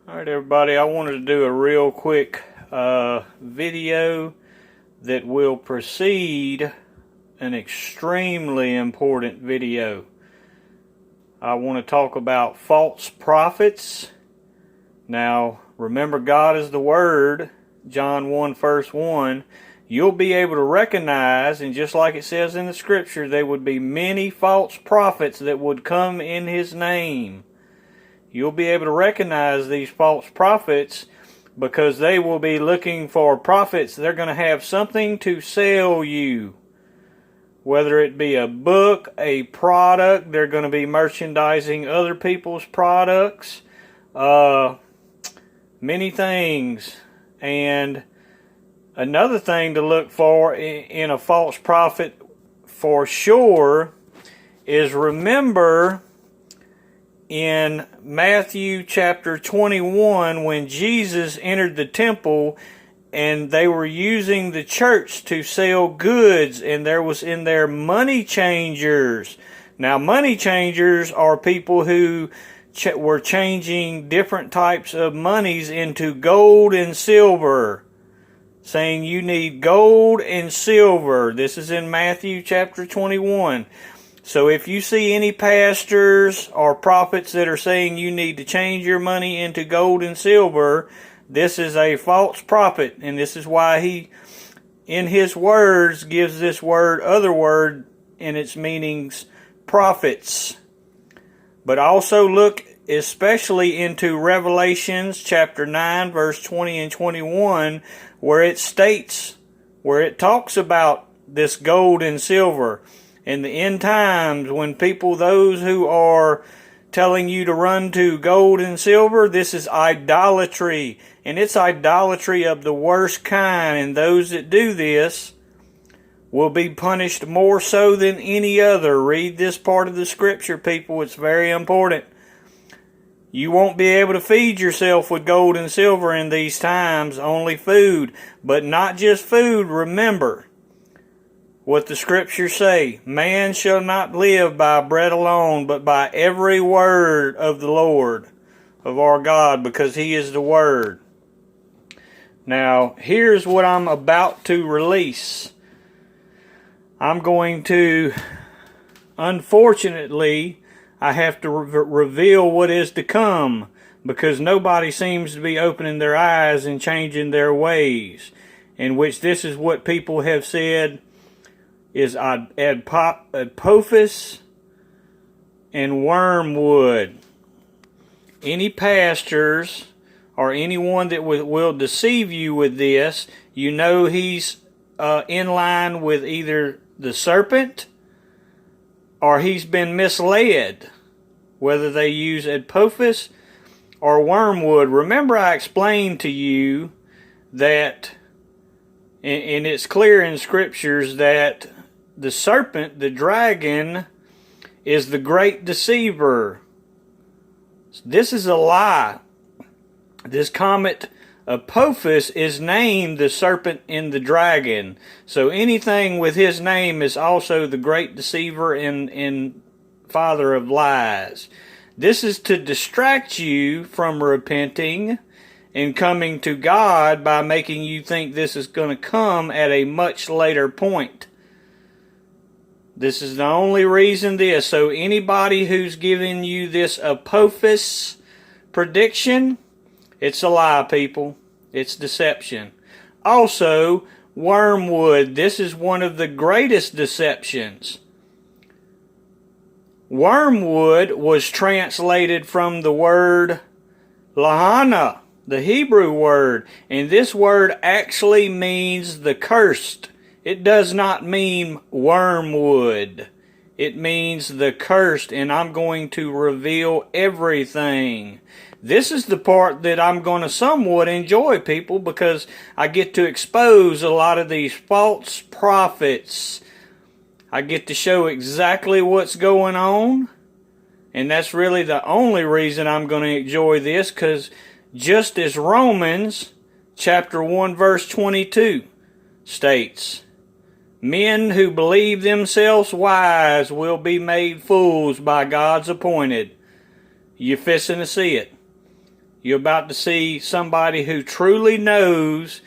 Alright everybody, I wanted to do a real quick video that will precede an extremely important video. I want to talk about false prophets. Now, remember, God is the Word, John 1 verse 1. You'll be able to recognize, and just like it says in the scripture, there would be many false prophets that would come in His name. You'll be able to recognize these false prophets because they will be looking for prophets. They're going to have something to sell you. Whether it be a book, a product, they're going to be merchandising other people's products. Many things. And another thing to look for in a false prophet for sure is, remember, in Matthew chapter 21, when Jesus entered the temple and they were using the church to sell goods, and there was in there money changers. Now, money changers are people who were changing different types of monies into gold and silver, saying you need gold and silver. This is in Matthew chapter 21. So if you see any pastors or prophets that are saying you need to change your money into gold and silver, this is a false prophet. And this is why he, in his words, gives this word, other word, in its meanings, prophets. But also look especially into Revelations chapter 9, verse 20 and 21, where it states, where it talks about this gold and silver. In the end times, when people, those who are telling you to run to gold and silver, this is idolatry. And it's idolatry of the worst kind. And those that do this will be punished more so than any other. Read this part of the scripture, people. It's very important. You won't be able to feed yourself with gold and silver in these times, only food. But not just food, remember what the scriptures say. Man shall not live by bread alone, but by every word of the Lord, of our God, because He is the Word. Now, here's what I'm about to release. I'm going to, unfortunately, I have to reveal what is to come, because nobody seems to be opening their eyes and changing their ways, in which this is what people have said is Apophis and Wormwood. Any pastors or anyone that will deceive you with this, you know he's in line with either the serpent or he's been misled, whether they use Apophis or Wormwood. Remember, I explained to you that, and it's clear in scriptures, that the serpent, the dragon, is the great deceiver. This is a lie. This comet Apophis is named the serpent and the dragon. So anything with his name is also the great deceiver and father of lies. This is to distract you from repenting and coming to God by making you think this is going to come at a much later point. This is the only reason this. So anybody who's giving you this Apophis prediction, it's a lie, people. It's deception. Also, Wormwood. This is one of the greatest deceptions. Wormwood was translated from the word lahana, the Hebrew word, and this word actually means the cursed. It does not mean wormwood. It means the cursed, and I'm going to reveal everything. This is the part that I'm going to somewhat enjoy, people, because I get to expose a lot of these false prophets. I get to show exactly what's going on, and that's really the only reason I'm going to enjoy this, because just as Romans chapter 1 verse 22 states, men who believe themselves wise will be made fools by God's appointed. You're fixing to see it. You're about to see somebody who truly knows,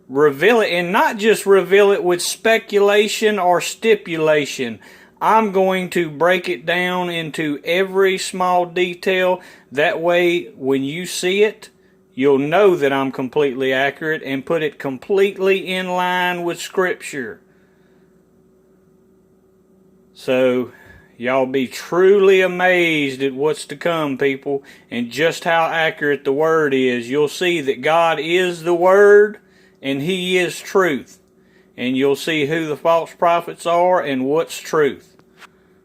reveal it, and not just reveal it with speculation or stipulation. I'm going to break it down into every small detail. That way, when you see it, you'll know that I'm completely accurate and put it completely in line with Scripture. So, y'all be truly amazed at what's to come, people, and just how accurate the Word is. You'll see that God is the Word, and He is truth. And you'll see who the false prophets are and what's truth.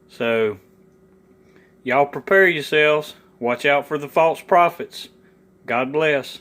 So, y'all prepare yourselves. Watch out for the false prophets. God bless.